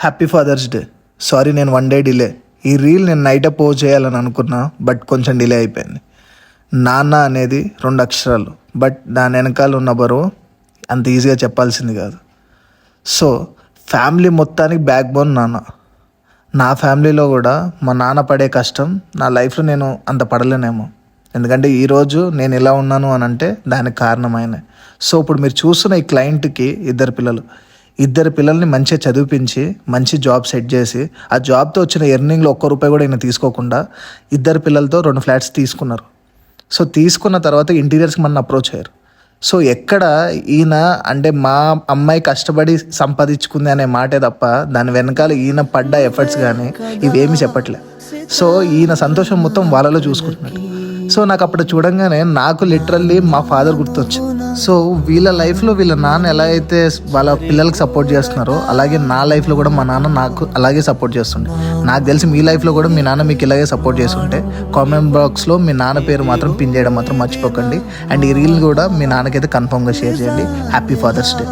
Happy father's day. Sorry నేను 1 day delay. ఈ reel నేను నైటే పోస్ట్ చేయాలని అనుకున్నా, బట్ కొంచెం డిలే అయిపోయింది. నాన్న అనేది 2 అక్షరాలు, బట్ దాని వెనకాల ఉన్న బరువు అంత ఈజీగా చెప్పాల్సింది కాదు. సో ఫ్యామిలీ మొత్తానికి బ్యాక్ బోన్ నాన్న. నా ఫ్యామిలీలో కూడా మా నాన్న పడే కష్టం నా లైఫ్లో నేను అంత పడలేనేమో. ఎందుకంటే ఈరోజు నేను ఎలా ఉన్నాను అని అంటే దానికి కారణమైన. సో ఇప్పుడు మీరు చూస్తున్న ఈ క్లయింట్కి ఇద్దరు పిల్లల్ని మంచిగా చదివించి మంచి జాబ్ సెట్ చేసి ఆ జాబ్తో వచ్చిన ఎర్నింగ్లో ₹1 కూడా ఈయన తీసుకోకుండా ఇద్దరు పిల్లలతో 2 ఫ్లాట్స్ తీసుకున్నారు. సో తీసుకున్న తర్వాత ఇంటీరియర్స్కి మన అప్రోచ్ అయ్యారు. సో ఎక్కడ ఈయన అంటే మా అమ్మాయి కష్టపడి సంపాదించుకుంది అనే మాటే తప్ప దాని వెనకాల ఈయన పడ్డ ఎఫర్ట్స్ కానీ ఇవేమీ చెప్పట్లే. సో ఈయన సంతోషం మొత్తం వాళ్ళలో చూసుకుంటున్నాడు. సో నాకు అప్పుడు చూడంగానే నాకు లిటరల్లీ మా ఫాదర్ గుర్తొచ్చింది. సో వీళ్ళ లైఫ్లో వీళ్ళ నాన్న ఎలా అయితే వాళ్ళ పిల్లలకి సపోర్ట్ చేస్తున్నారో అలాగే నా లైఫ్లో కూడా మా నాన్న నాకు అలాగే సపోర్ట్ చేస్తుండే. నాకు తెలిసి మీ లైఫ్లో కూడా మీ నాన్న మీకు ఇలాగే సపోర్ట్ చేస్తుంటే కామెంట్ బాక్స్లో మీ నాన్న పేరు మాత్రం పిన్ చేయడం మాత్రం మర్చిపోకండి. అండ్ ఈ రీల్ కూడా మీ నాన్నకైతే కన్ఫర్మ్గా షేర్ చేయండి. Happy father's day.